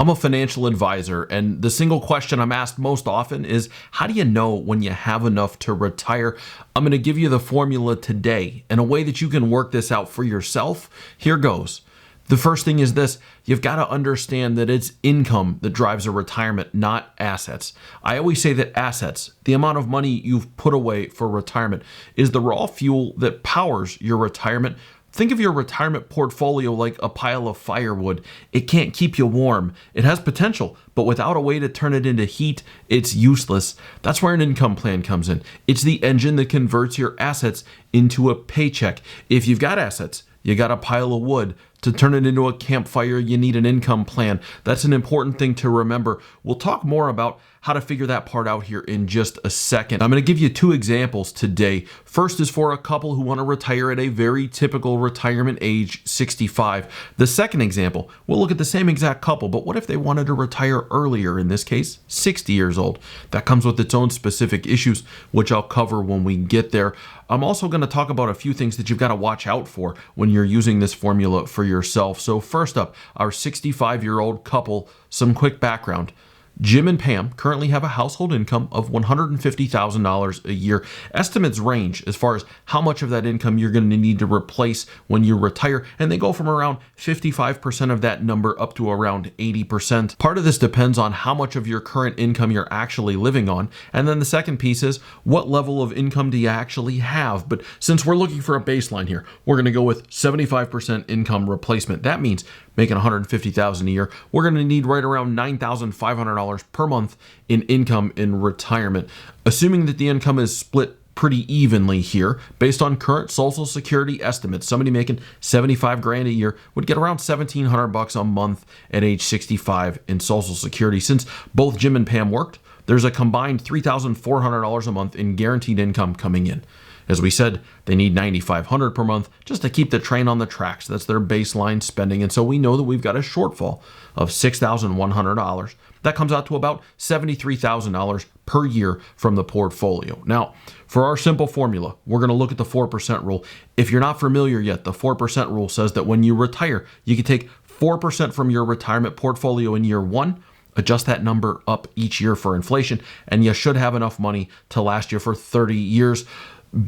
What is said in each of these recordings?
I'm a financial advisor, and the single question I'm asked most often is, how do you know when you have enough to retire? I'm going to give you the formula today and a way that you can work this out for yourself. Here goes. The first thing is this: you've got to understand that it's income that drives a retirement, not assets. I always say that assets, the amount of money you've put away for retirement, is the raw fuel that powers your retirement. Think of your retirement portfolio like a pile of firewood. It can't keep you warm. It has potential, but without a way to turn it into heat, it's useless. That's where an income plan comes in. It's the engine that converts your assets into a paycheck. If you've got assets, you got a pile of wood. To turn it into a campfire, you need an income plan. That's an important thing to remember. We'll talk more about how to figure that part out here in just a second. I'm going to give you two examples today. First is for a couple who want to retire at a very typical retirement age, 65. The second example, we'll look at the same exact couple, but what if they wanted to retire earlier, in this case, 60 years old? That comes with its own specific issues, which I'll cover when we get there. I'm also going to talk about a few things that you've got to watch out for when you're using this formula for yourself. So first up, our 65-year-old couple, some quick background. Jim and Pam currently have a household income of $150,000 a year. Estimates range as far as how much of that income you're going to need to replace when you retire, and they go from around 55% of that number up to around 80%. Part of this depends on how much of your current income you're actually living on, and then the second piece is what level of income do you actually have. But since we're looking for a baseline here, we're going to go with 75% income replacement. That means making $150,000 a year, we're going to need right around $9,500 per month in income in retirement. Assuming that the income is split pretty evenly here, based on current Social Security estimates, somebody making 75 grand a year would get around $1,700 a month at age 65 in Social Security. Since both Jim and Pam worked, there's a combined $3,400 a month in guaranteed income coming in. As we said, they need $9,500 per month just to keep the train on the tracks. That's their baseline spending. And so we know that we've got a shortfall of $6,100. That comes out to about $73,000 per year from the portfolio. Now, for our simple formula, we're going to look at the 4% rule. If you're not familiar yet, the 4% rule says that when you retire, you can take 4% from your retirement portfolio in year one, adjust that number up each year for inflation, and you should have enough money to last you for 30 years.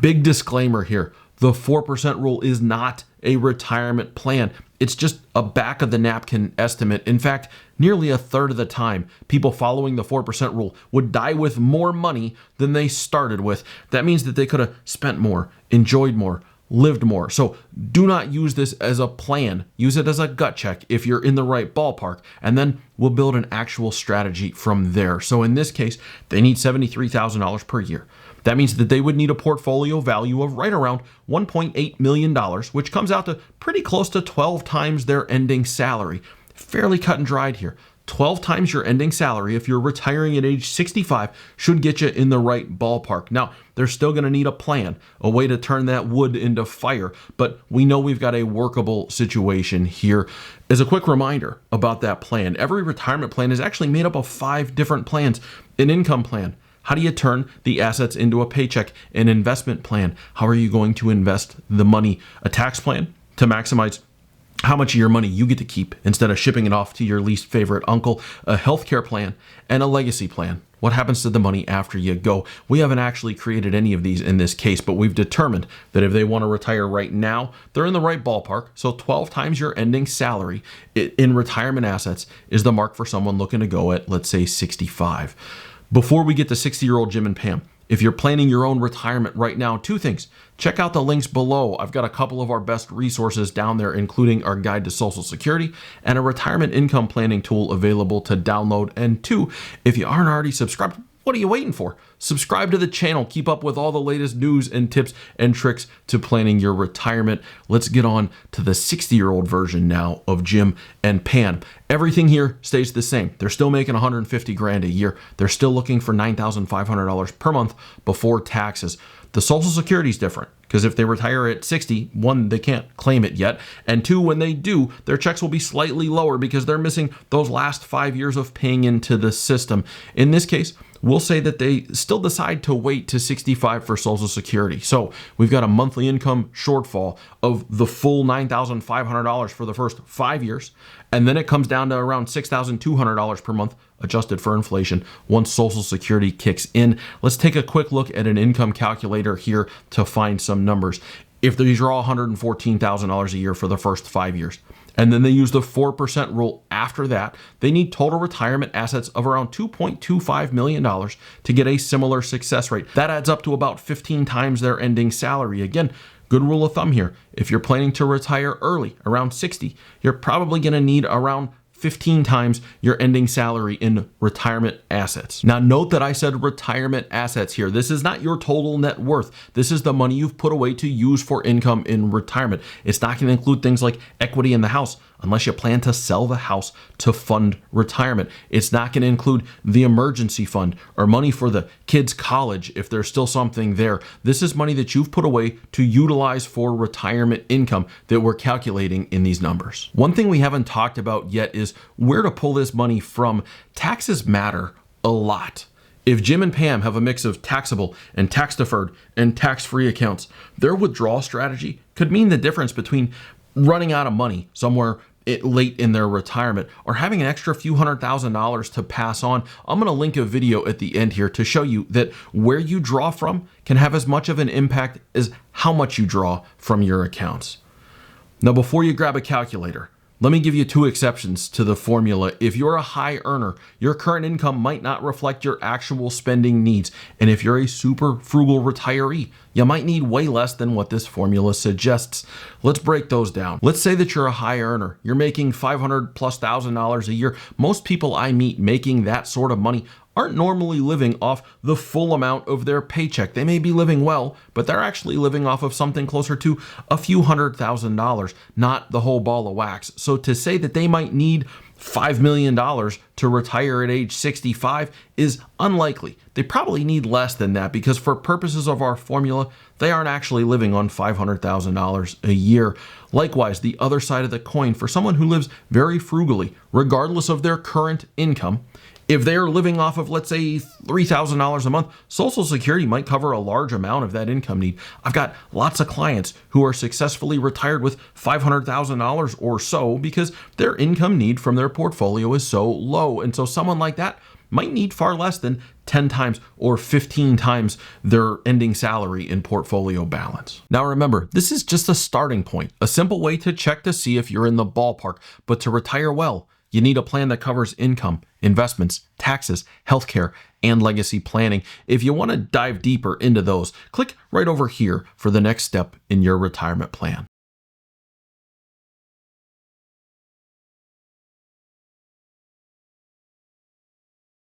Big disclaimer here. The 4% rule is not a retirement plan. It's just a back of the napkin estimate. In fact, nearly a third of the time, people following the 4% rule would die with more money than they started with. That means that they could have spent more, enjoyed more, lived more. So do not use this as a plan. Use it as a gut check if you're in the right ballpark, and then we'll build an actual strategy from there. So in this case, they need $73,000 per year. That means that they would need a portfolio value of right around $1.8 million, which comes out to pretty close to 12 times their ending salary. Fairly cut and dried here. 12 times your ending salary, if you're retiring at age 65, should get you in the right ballpark. Now, they're still going to need a plan, a way to turn that wood into fire, but we know we've got a workable situation here. As a quick reminder about that plan, every retirement plan is actually made up of 5 different plans. An income plan. How do you turn the assets into a paycheck? An investment plan. How are you going to invest the money? A tax plan to maximize how much of your money you get to keep instead of shipping it off to your least favorite uncle. A healthcare plan and a legacy plan. What happens to the money after you go? We haven't actually created any of these in this case, but we've determined that if they want to retire right now, they're in the right ballpark. So 12 times your ending salary in retirement assets is the mark for someone looking to go at, let's say, 65. Before we get to 60-year-old Jim and Pam, if you're planning your own retirement right now, 2 things. Check out the links below. I've got a couple of our best resources down there, including our guide to Social Security and a retirement income planning tool available to download. And 2, if you aren't already subscribed, what are you waiting for? Subscribe to the channel. Keep up with all the latest news and tips and tricks to planning your retirement. Let's get on to the 60-year-old version now of Jim and Pam. Everything here stays the same. They're still making 150 grand a year. They're still looking for $9,500 per month before taxes. The Social Security is different because if they retire at 60, 1, they can't claim it yet, and 2, when they do, their checks will be slightly lower because they're missing those last 5 years of paying into the system. In this case, we'll say that they still decide to wait to 65 for Social Security. So we've got a monthly income shortfall of the full $9,500 for the first 5 years, And then it comes down to around $6,200 per month adjusted for inflation once Social Security kicks in. Let's take a quick look at an income calculator here to find some numbers. If they draw $114,000 a year for the first 5 years, and then they use the 4% rule after that, they need total retirement assets of around $2.25 million to get a similar success rate. That adds up to about 15 times their ending salary. Again, good rule of thumb here. If you're planning to retire early, around 60, you're probably going to need around 15 times your ending salary in retirement assets. Now, note that I said retirement assets here. This is not your total net worth. This is the money you've put away to use for income in retirement. It's not going to include things like equity in the house, unless you plan to sell the house to fund retirement. It's not going to include the emergency fund or money for the kids' college if there's still something there. This is money that you've put away to utilize for retirement income that we're calculating in these numbers. One thing we haven't talked about yet is where to pull this money from. Taxes matter a lot. If Jim and Pam have a mix of taxable and tax deferred and tax-free accounts, their withdrawal strategy could mean the difference between running out of money somewhere late in their retirement or having an extra few $100,000 to pass on. I'm going to link a video at the end here to show you that where you draw from can have as much of an impact as how much you draw from your accounts. Now, before you grab a calculator, let me give you two exceptions to the formula. If you're a high earner, your current income might not reflect your actual spending needs. And if you're a super frugal retiree, you might need way less than what this formula suggests. Let's break those down. Let's say that you're a high earner. You're making $500,000+ a year. Most people I meet making that sort of money aren't normally living off the full amount of their paycheck. They may be living well, but they're actually living off of something closer to a few $100,000, not the whole ball of wax. So to say that they might need $5 million to retire at age 65 is unlikely. They probably need less than that because for purposes of our formula, they aren't actually living on $500,000 a year. Likewise, the other side of the coin, for someone who lives very frugally, regardless of their current income, if they're living off of, let's say, $3,000 a month, Social Security might cover a large amount of that income need. I've got lots of clients who are successfully retired with $500,000 or so because their income need from their portfolio is so low. And so someone like that might need far less than 10 times or 15 times their ending salary in portfolio balance. Now remember, this is just a starting point, a simple way to check to see if you're in the ballpark. But to retire well, you need a plan that covers income, investments, taxes, healthcare, and legacy planning. If you want to dive deeper into those, click right over here for the next step in your retirement plan.